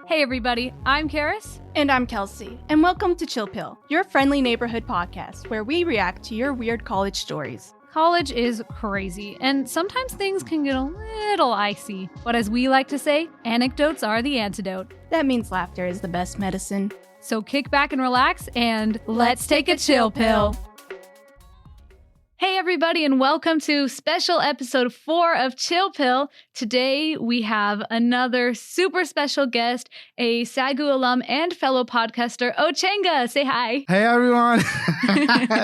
Hey everybody, I'm Charis. And I'm Kelsey. And welcome to Chill Pill, your friendly neighborhood podcast where we react to your weird college stories. College is crazy, and sometimes things can get a little icy. But as we like to say, anecdotes are the antidote. That means laughter is the best medicine. So kick back and relax, and let's take a chill pill. Hey everybody, and welcome to special episode 4 of Chill Pill. Today we have another super special guest, a SAGU alum and fellow podcaster, Ochienga. Say hi. Hey everyone.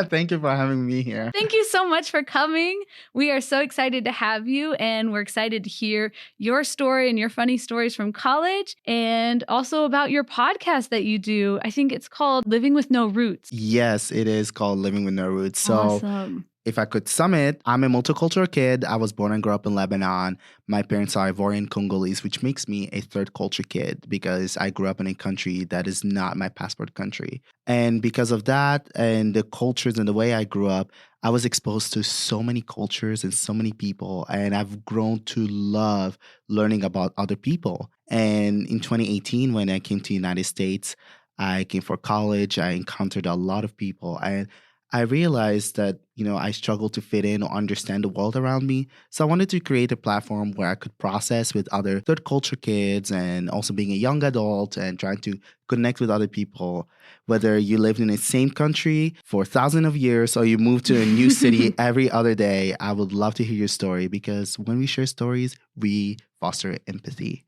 Thank you for having me here. Thank you so much for coming. We are so excited to have you, and we're excited to hear your story and your funny stories from college, and also about your podcast that you do. I think it's called Living with No Roots. Yes, it is called Living with No Roots. So Awesome. if I could sum it, I'm a multicultural kid. I was born and grew up in Lebanon. My parents are Ivorian Congolese, which makes me a third culture kid because I grew up in a country that is not my passport country. And because of that and the cultures and the way I grew up, I was exposed to so many cultures and so many people. And I've grown to love learning about other people. And in 2018, when I came to the United States, I came for college. I encountered a lot of people. And I realized that, I struggled to fit in or understand the world around me. So I wanted to create a platform where I could process with other third culture kids and also being a young adult and trying to connect with other people. Whether you lived in the same country for thousands of years or you moved to a new city every other day, I would love to hear your story because when we share stories, we foster empathy.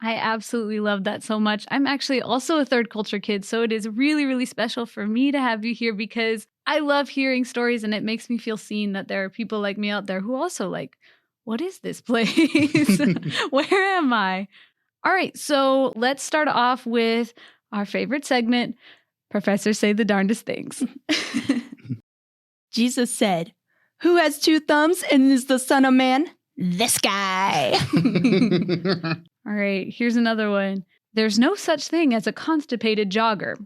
I absolutely love that so much. I'm actually also a third culture kid, so it is really, really special for me to have you here because I love hearing stories and it makes me feel seen that there are people like me out there who also like, what is this place? Where am I? All right, so let's start off with our favorite segment, Professors Say the Darndest Things. Jesus said, "Who has 2 thumbs and is the son of man? This guy." All right, here's another one. There's no such thing as a constipated jogger.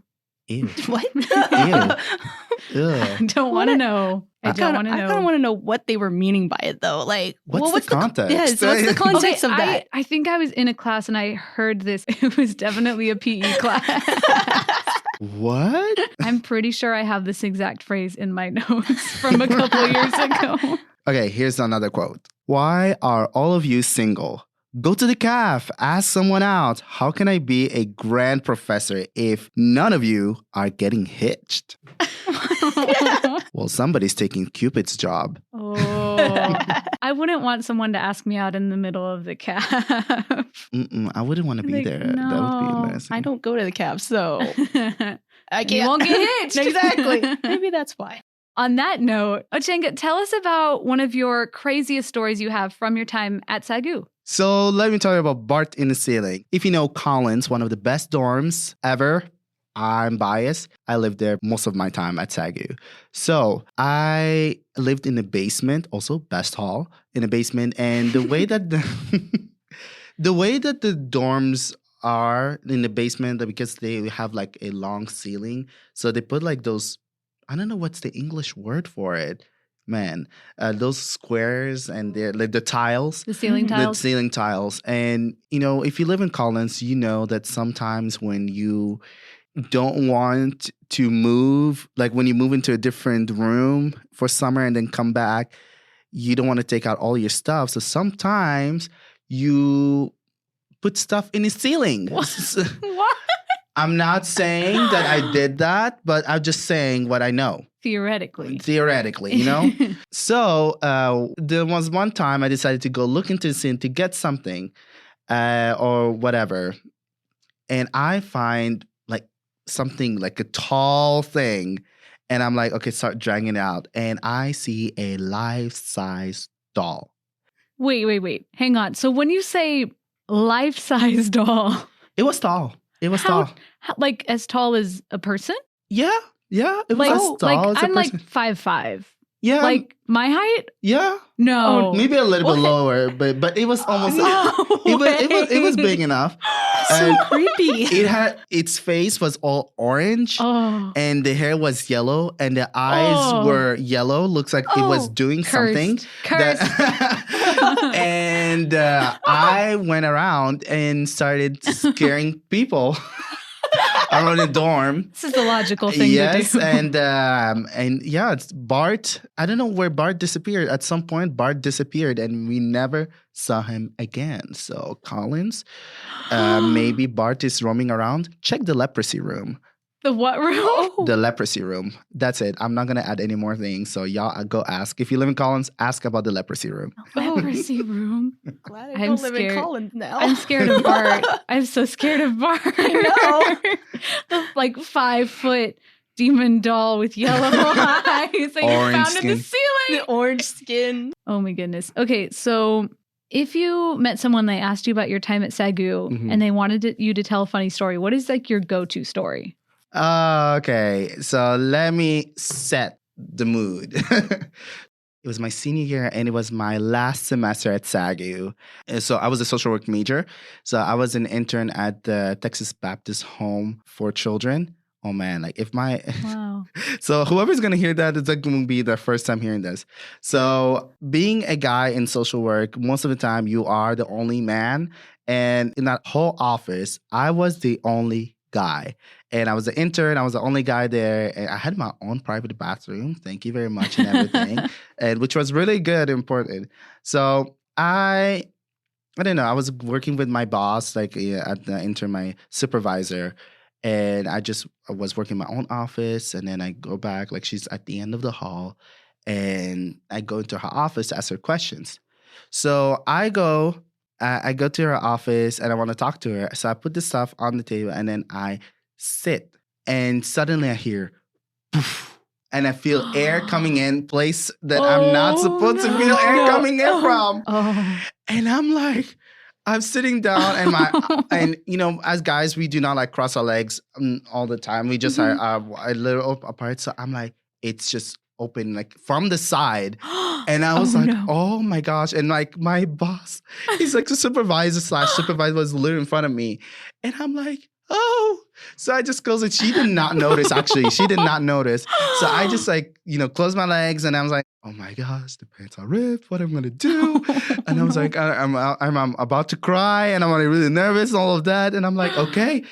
Ew. What? Ew. I don't want to know. I don't want to know. I kind of want to know what they were meaning by it, though. Like, what's the context? Yes, what's the context of that? I think I was in a class and I heard this. It was definitely a PE class. What? I'm pretty sure I have this exact phrase in my notes from a couple of years ago. Okay, here's another quote. Why are all of you single? Go to the caf, ask someone out. How can I be a grand professor if none of you are getting hitched? Well, somebody's taking Cupid's job. Oh, I wouldn't want someone to ask me out in the middle of the caf. I wouldn't want to be there. No. That would be embarrassing. I don't go to the caf, so I can't. You won't get hitched. Exactly. Maybe that's why. On that note, Ochienga, tell us about one of your craziest stories you have from your time at SAGU. So let me tell you about Bart in the Ceiling. If you know Collins, one of the best dorms ever, I'm biased. I lived there most of my time at SAGU. So I lived in the basement, also best hall in the basement. And the way that the way that the dorms are in the basement, because they have like a long ceiling, so they put like those, I don't know what's the English word for it. Man, those squares and they're like the tiles. The ceiling tiles. The ceiling tiles. And, if you live in Collins, you know that sometimes when you don't want to move, like when you move into a different room for summer and then come back, you don't want to take out all your stuff. So sometimes you put stuff in the ceiling. What? I'm not saying that I did that, but I'm just saying what I know. Theoretically. So there was one time I decided to go look into the scene to get something or whatever. And I find like something like a tall thing. And I'm like, okay, start dragging it out. And I see a life-size doll. Wait. Hang on. So when you say life-size doll. It was tall. Tall. Like as tall as a person? Yeah. It was as tall as a I'm person. like 5'5". Yeah. Like my height? Yeah. No. Maybe a little bit lower, but it was almost it was big enough. So creepy. Its face was all orange and the hair was yellow and the eyes were yellow. Looks like it was doing something. Cursed. And I went around and started scaring people around the dorm. This is the logical thing to do. And yeah, it's Bart. I don't know where Bart disappeared. At some point, Bart disappeared, and we never saw him again. So Collins, maybe Bart is roaming around. Check the leprosy room. The what room? The leprosy room. That's it. I'm not going to add any more things. So y'all go ask. If you live in Collins, ask about the leprosy room. Leprosy room. Glad I don't live in Collins now. I'm scared of Bart. I'm so scared of Bart. I know. The 5-foot demon doll with yellow eyes that you found in the ceiling. The orange skin. Oh my goodness. Okay, so if you met someone, they asked you about your time at SAGU and they wanted you to tell a funny story, what is your go-to story? Okay, so let me set the mood. It was my senior year and it was my last semester at SAGU. So I was a social work major. So I was an intern at the Texas Baptist Home for Children. Oh man, Wow. So whoever's going to hear that, it's going to be their first time hearing this. So being a guy in social work, most of the time you are the only man. And in that whole office, I was the only guy. And I was the intern. I was the only guy there. And I had my own private bathroom. Thank you very much and everything. And which was really good and important. So I don't know. I was working with my boss, at the intern, my supervisor. And I was working in my own office. And then I go back, she's at the end of the hall. And I go into her office to ask her questions. So I go to her office and I want to talk to her. So I put the stuff on the table and then I sit. And suddenly I hear poof, and I feel air coming in place that I'm not supposed to feel air coming in from. Oh. And I'm sitting down and as guys, we do not cross our legs all the time. We just are a little apart. So I'm it's just open from the side. And I was oh my gosh. And my boss, he's the supervisor/supervisor was literally in front of me. And I'm oh. So I just goes and she did not notice, actually. She did not notice. So I just closed my legs and I was oh my gosh, the pants are ripped. What am I going to do? And I was I'm about to cry and I'm really nervous and all of that. And I'm okay.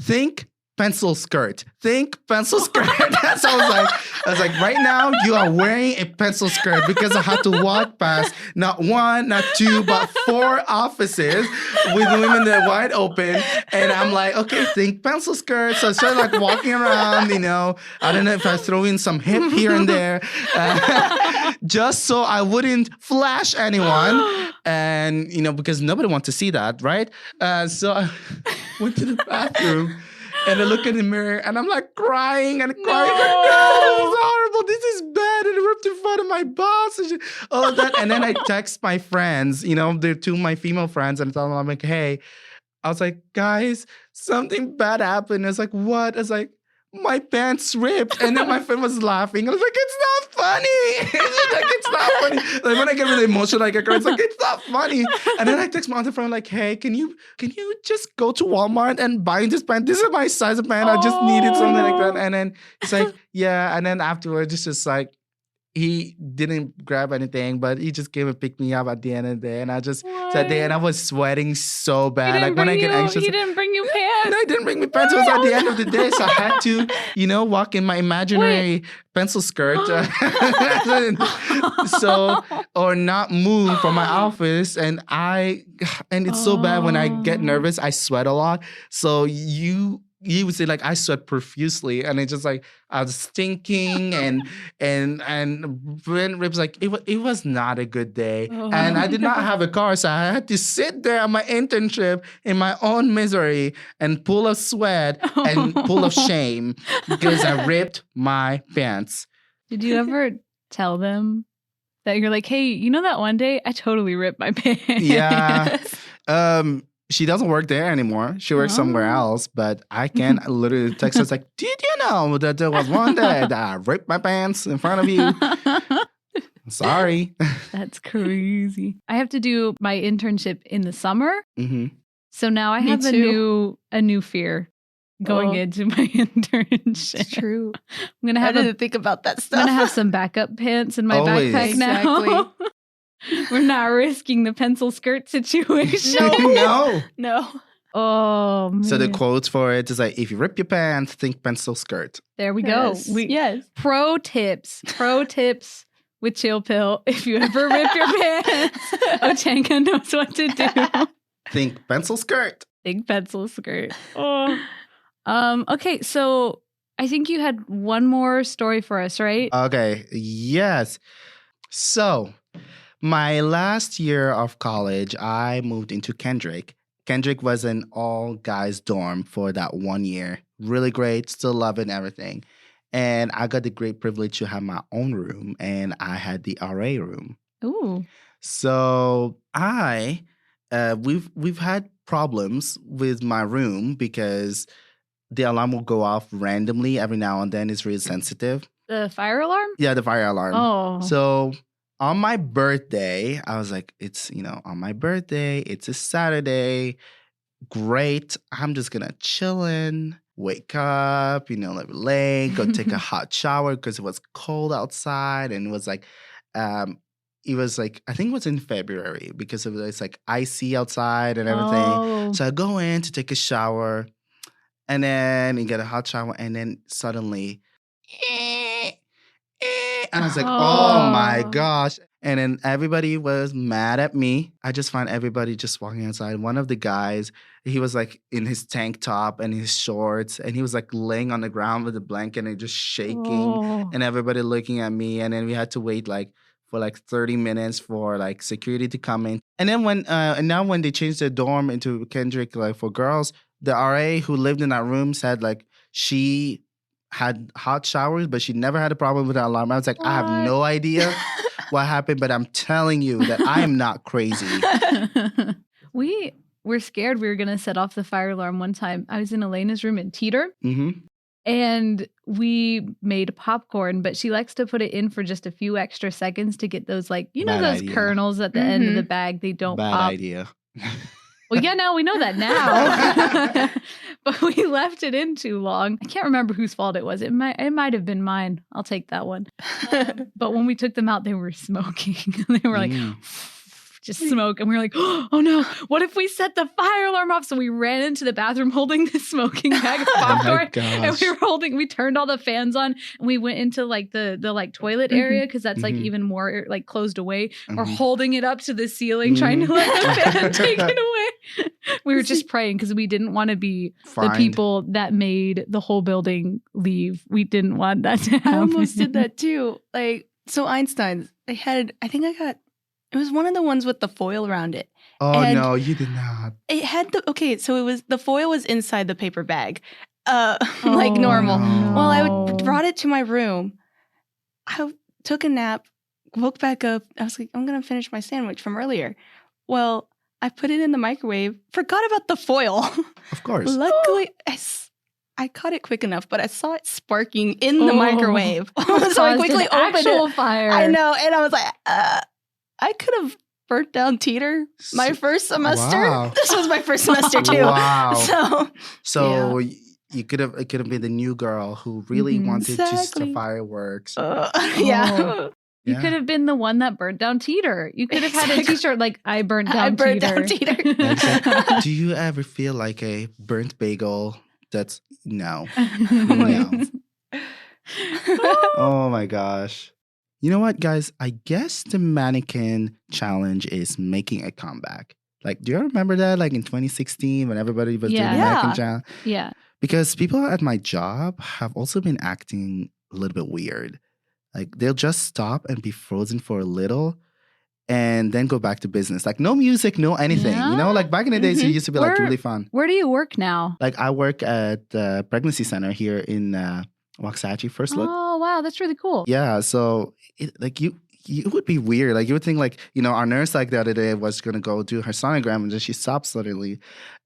Think pencil skirt. Think pencil skirt. That's what I was right now you are wearing a pencil skirt because I had to walk past not one, not two, but 4 offices with women that are wide open. And I'm okay, think pencil skirt. So I started walking around, I don't know if I throw in some hip here and there, just so I wouldn't flash anyone. And, because nobody wants to see that, right? So I went to the bathroom. And I look in the mirror and I'm crying and crying. No, this is horrible. This is bad. And I ripped in front of my boss and all of that. And then I text my friends, they're 2 of my female friends, and I tell them, I'm hey, I was guys, something bad happened. It's what? It's my pants ripped. And then my friend was laughing. I was it's not funny. It's not funny. When I get really emotional, I get cry. It's it's not funny. And then I text my other friend, hey, can you just go to Walmart and buy this pant? This is my size of pant. I just needed something like that. And then it's yeah. And then afterwards, it's just he didn't grab anything, but he just came and picked me up at the end of the day. And I just sat there and I was sweating so bad. When I get anxious. He didn't bring you pants. No, I didn't bring me pants. It was at the end of the day. So I had to, walk in my imaginary pencil skirt. Or not move from my office. And it's so bad when I get nervous, I sweat a lot. So you would say I sweat profusely, and it's just I was stinking, and Brent Rip's it was not a good day, and I did not have a car, so I had to sit there at my internship in my own misery and pull of sweat and pull of shame because I ripped my pants. Did you ever tell them that you're hey, that one day I totally ripped my pants? Yeah. She doesn't work there anymore. She works somewhere else. But I can literally text her did you know that there was one day that I ripped my pants in front of you? Sorry. That's crazy. I have to do my internship in the summer. Mm-hmm. So now I have a new fear going into my internship. It's true. I'm gonna have to think about that stuff. I'm gonna have some backup pants in my backpack now. We're not risking the pencil skirt situation. No. Oh, man. So the quotes for it is like, if you rip your pants, think pencil skirt. There we go. Yes. Pro tips with Chill Pill. If you ever rip your pants, Ochienga knows what to do. Think pencil skirt. Big pencil skirt. Oh. Okay, so I think you had one more story for us, right? Okay, yes. So my last year of college, I moved into Kendrick. Kendrick was an all-guys dorm for that 1 year. Really great, still loving everything. And I got the great privilege to have my own room, and I had the RA room. Ooh. So we've had problems with my room because the alarm will go off randomly every now and then. It's really sensitive. The fire alarm? Yeah, the fire alarm. Oh. So on my birthday, I was like, it's, on my birthday, it's a Saturday. Great. I'm just going to chill in, wake up, lay, go take a hot shower because it was cold outside. And it was like, I think it was in February because it was like icy outside and everything. Oh. So I go in to take a shower and then you get a hot shower and then suddenly, and I was like, oh my gosh. And then everybody was mad at me. I just found everybody just walking outside. One of the guys, he was like in his tank top and his shorts. And he was like laying on the ground with a blanket and just shaking. Oh. And everybody looking at me. And then we had to wait for 30 minutes for security to come in. And then when they changed the dorm into Kendrick for girls, the RA who lived in that room said she had hot showers, but she never had a problem with the alarm. I was like, I have no idea what happened, but I'm telling you that I am not crazy. We were scared we were going to set off the fire alarm one time. I was in Elena's room in Teeter, and we made popcorn, but she likes to put it in for just a few extra seconds to get those, those idea. kernels at the end of the bag. They don't Bad pop. idea. Well, yeah, no, we know that now. But we left it in too long. I can't remember whose fault it was. It might have been mine. I'll take that one. But when we took them out, they were smoking. They were just smoke. And we were like, oh no, what if we set the fire alarm off? So we ran into the bathroom holding the smoking bag of popcorn. And we turned all the fans on and we went into the toilet area because that's even more closed away. We're holding it up to the ceiling, trying to let the fan take it away. We were just praying because we didn't want to be the people that made the whole building leave. We didn't want that to happen. I almost did that too. So Einstein's, it was one of the ones with the foil around it. Oh, and no, you did not. It had the foil was inside the paper bag, normal. No. Well, I brought it to my room. I took a nap, woke back up. I was like, I'm going to finish my sandwich from earlier. Well, I put it in the microwave, forgot about the foil. Of course. Luckily, I caught it quick enough, but I saw it sparking in the microwave. So I quickly opened it. Fire. I know. And I was like, I could have burnt down Teeter my first semester. Wow. This was my first semester too. Wow. So yeah. it could have been the new girl who really wanted just the fireworks. Yeah. You could have been the one that burnt down Teeter. You could have had a t-shirt I burnt down Teeter. Do you ever feel like a burnt bagel? That's no. Oh my gosh. You know what, guys? I guess the mannequin challenge is making a comeback. Do you remember that? In 2016 when everybody was doing the mannequin challenge? Yeah. Because people at my job have also been acting a little bit weird. They'll just stop and be frozen for a little and then go back to business. No music, no anything. Yeah. Back in the days, it used to be really fun. Where do you work now? I work at the pregnancy center here in Waxahachie, First Look. Oh, wow. That's really cool. Yeah. So you would be weird. You would think our nurse the other day was going to go do her sonogram and then she stopped suddenly.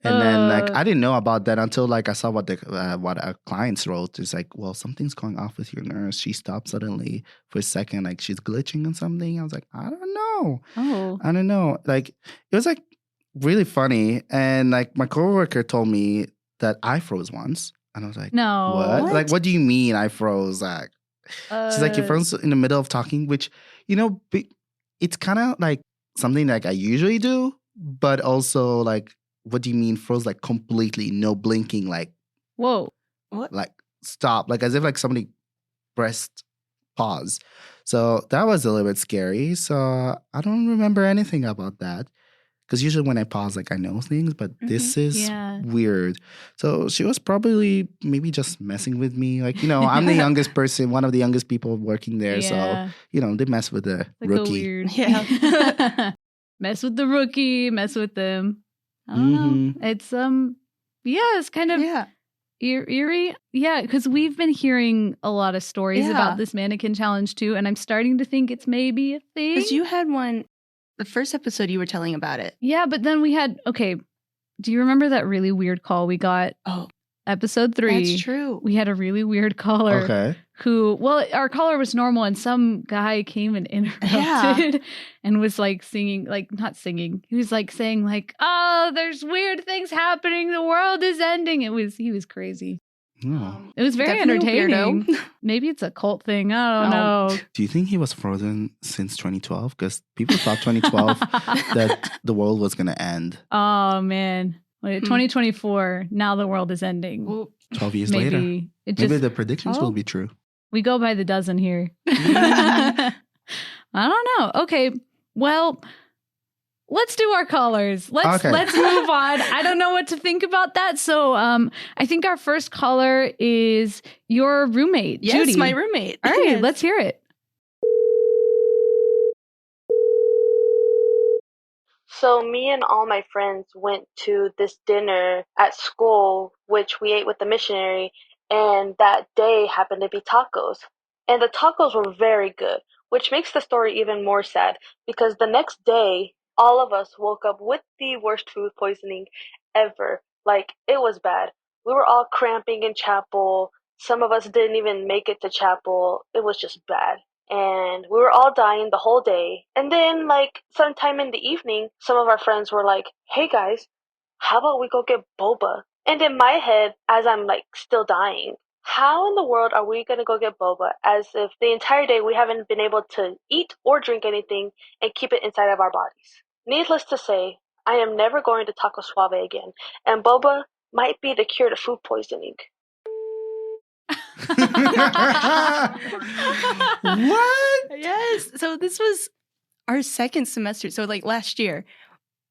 And then I didn't know about that until I saw what our clients wrote. It's well, something's going off with your nurse. She stopped suddenly for a second. She's glitching on something. I was like, I don't know. Oh. I don't know. It was really funny. And my coworker told me that I froze once. And I was like, no. What? What do you mean I froze? She's you froze in the middle of talking, which, it's kind of something like I usually do, but also like, what do you mean froze? Like completely, no blinking, like Whoa. What? like stop, like as if like somebody pressed pause. So that was a little bit scary. So I don't remember anything about that. Because usually when I pause, like I know things, but this is weird. So she was probably maybe just messing with me. Like, I'm the youngest person, one of the youngest people working there. Yeah. So, they mess with the Like rookie. a weird. Yeah. Mess with the rookie, mess with them. I don't know. It's it's kind of eerie. Yeah, because we've been hearing a lot of stories about this mannequin challenge too, and I'm starting to think it's maybe a thing. Because you had one, the first episode you were telling about it. Yeah, but then we had, do you remember that really weird call we got? Oh, episode 3. That's true. We had a really weird caller who, our caller was normal and some guy came and interrupted and was like singing, like not singing. He was like saying like, oh, there's weird things happening. The world is ending. He was crazy. It was very entertaining. Maybe it's a cult thing. I don't know. Do you think he was frozen since 2012? Because people thought 2012 that the world was going to end. Oh, man. 2024, now the world is ending. 12 years later. Maybe the predictions will be true. We go by the dozen here. I don't know. Okay, well, let's do our callers. Let's move on. I don't know what to think about that. So I think our first caller is your roommate, Judy. Yes, my roommate. All right, let's hear it. So me and all my friends went to this dinner at school, which we ate with the missionary, and that day happened to be tacos. And the tacos were very good, which makes the story even more sad, because the next day, all of us woke up with the worst food poisoning ever. Like, it was bad. We were all cramping in chapel. Some of us didn't even make it to chapel. It was just bad. And we were all dying the whole day. And then, like, sometime in the evening, some of our friends were like, hey guys, how about we go get boba? And in my head, as I'm like still dying, how in the world are we going to go get boba as if the entire day we haven't been able to eat or drink anything and keep it inside of our bodies? Needless to say, I am never going to Taco Suave again, and boba might be the cure to food poisoning. What? Yes. So this was our second semester. So like last year.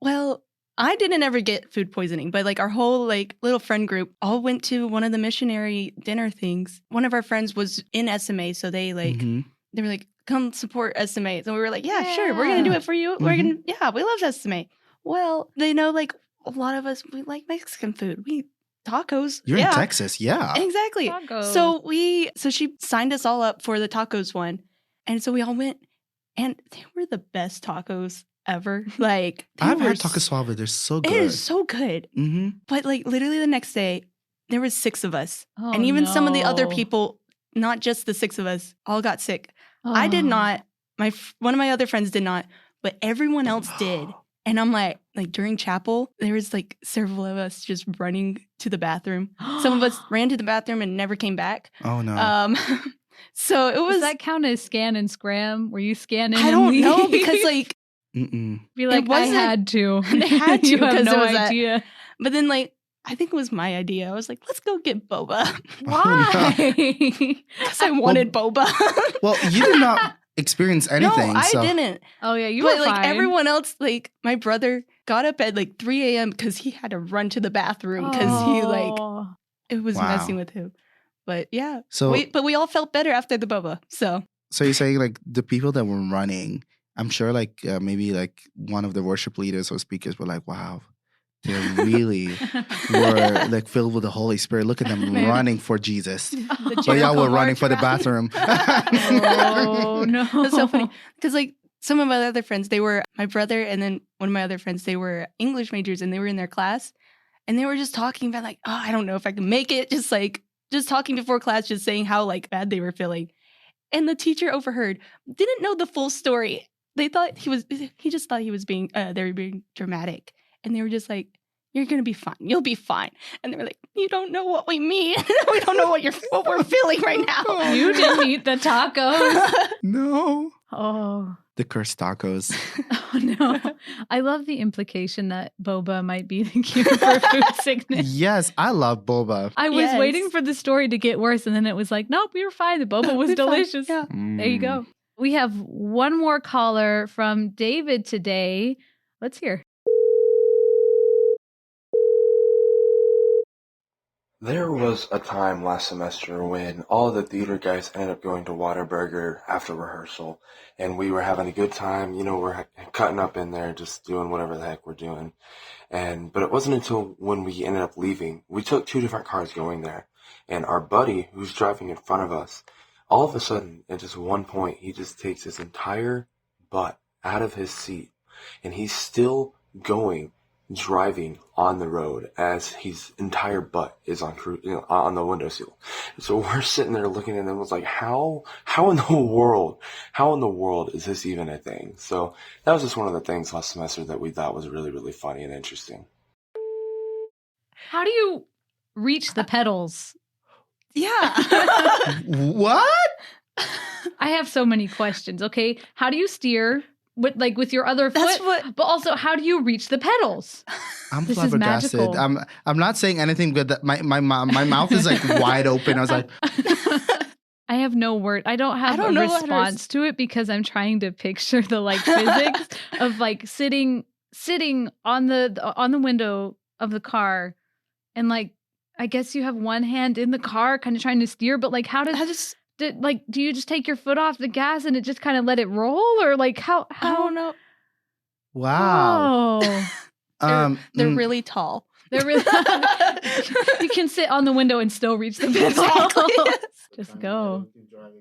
Well, I didn't ever get food poisoning, but like our whole like little friend group all went to one of the missionary dinner things. One of our friends was in SMA, so they like they were like, come support SMA. So we were like, yeah, sure, we're gonna do it for you. We're gonna we love SMA. Well, they know like a lot of us, we like Mexican food. We tacos. You're in Texas, Exactly. Tacos. So she signed us all up for the tacos one. And so we all went, and they were the best tacos ever. Like, I've heard Taco Suave, they're so good. It is so good. But like literally the next day, there was 6 of us. And even some of the other people, not just the 6 of us, all got sick. I did not. One of my other friends did not, but everyone else did. And I'm like during chapel, there was like several of us just running to the bathroom. Some of us ran to the bathroom and never came back. Oh no. So it was. Does that count as scan and scram? Were you scanning? I don't know because like. Be like, I had to. They had to because no it was idea. But then like, I think it was my idea. I was like, let's go get boba. Why? Because I wanted boba. Well, you did not experience anything. No, I didn't. Oh yeah, you were fine. Like everyone else, like my brother got up at like 3 a.m. because he had to run to the bathroom because he like it was messing with him. But yeah, so we all felt better after the boba. So you're saying like the people that were running, I'm sure like maybe like one of the worship leaders or speakers were like, wow. They really were like filled with the Holy Spirit. Look at them running for Jesus. But y'all were running for the bathroom. Oh, no. That's so funny. Because like some of my other friends, my brother and then one of my other friends, they were English majors and they were in their class. And they were just talking about like, oh, I don't know if I can make it. Just talking before class, just saying how like bad they were feeling. And the teacher overheard, didn't know the full story. He just thought he was being, they were being dramatic. And they were just like, you're going to be fine. You'll be fine. And they were like, you don't know what we mean. We don't know what we're feeling right now. You didn't eat the tacos. No. Oh. The cursed tacos. Oh, no. I love the implication that boba might be the cure for food sickness. Yes, I love boba. I was waiting for the story to get worse, and then it was like, nope, we were fine. The boba was delicious. Yeah. There you go. We have one more caller from David today. Let's hear. There was a time last semester when all the theater guys ended up going to Whataburger after rehearsal, and we were having a good time. You know, we're cutting up in there, just doing whatever the heck we're doing. But it wasn't until when we ended up leaving, we took 2 different cars going there, and our buddy who's driving in front of us, all of a sudden, at just one point, he just takes his entire butt out of his seat, and he's still driving on the road as his entire butt is on the windowsill. So we're sitting there looking at him, was like, how in the world is this even a thing? So that was just one of the things last semester that we thought was really, really funny and interesting. How do you reach the pedals? Yeah. What? I have so many questions, okay? How do you steer with your other That's foot? what- But also, how do you reach the pedals? I'm This is flabbergasted. magical. I'm not saying anything good. That my mouth is like wide open. I was like, I have no word. I don't have a know response to it because I'm trying to picture the physics of sitting on the window of the car, and I guess you have one hand in the car, kind of trying to steer. But do you just take your foot off the gas and it just kind of let it roll, or how? I don't know. wow. Oh, They're really tall. they're really. You can sit on the window and still reach the pedal. Exactly, yes. Just go.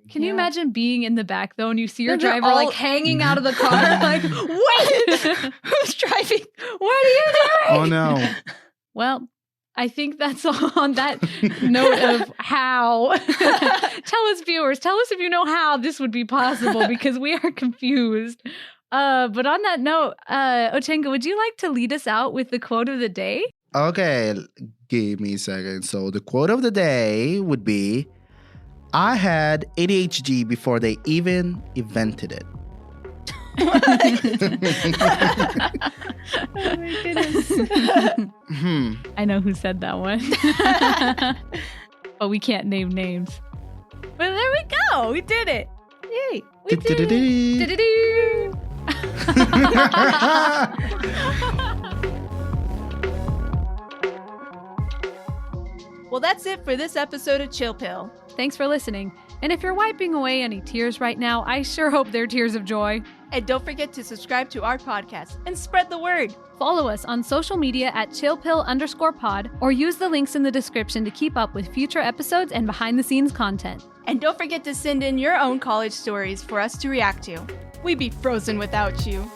Can you Yeah. imagine being in the back though, and you see your No, they're driver all- hanging out of the car, wait, Who's driving? what are you doing? Oh no. Well, I think that's on that note of how. Tell us, viewers, if you know how this would be possible, because we are confused. But on that note, Ochienga, would you like to lead us out with the quote of the day? Okay, give me a second. So the quote of the day would be, I had ADHD before they even invented it. Oh my goodness. I know who said that one. But we can't name names. But there we go. We did it. Yay. We did it. Do-do-do. Well, that's it for this episode of Chill Pill. Thanks for listening. And if you're wiping away any tears right now, I sure hope they're tears of joy. And don't forget to subscribe to our podcast and spread the word. Follow us on social media at chillpill_pod, or use the links in the description to keep up with future episodes and behind-the-scenes content. And don't forget to send in your own college stories for us to react to. We'd be frozen without you.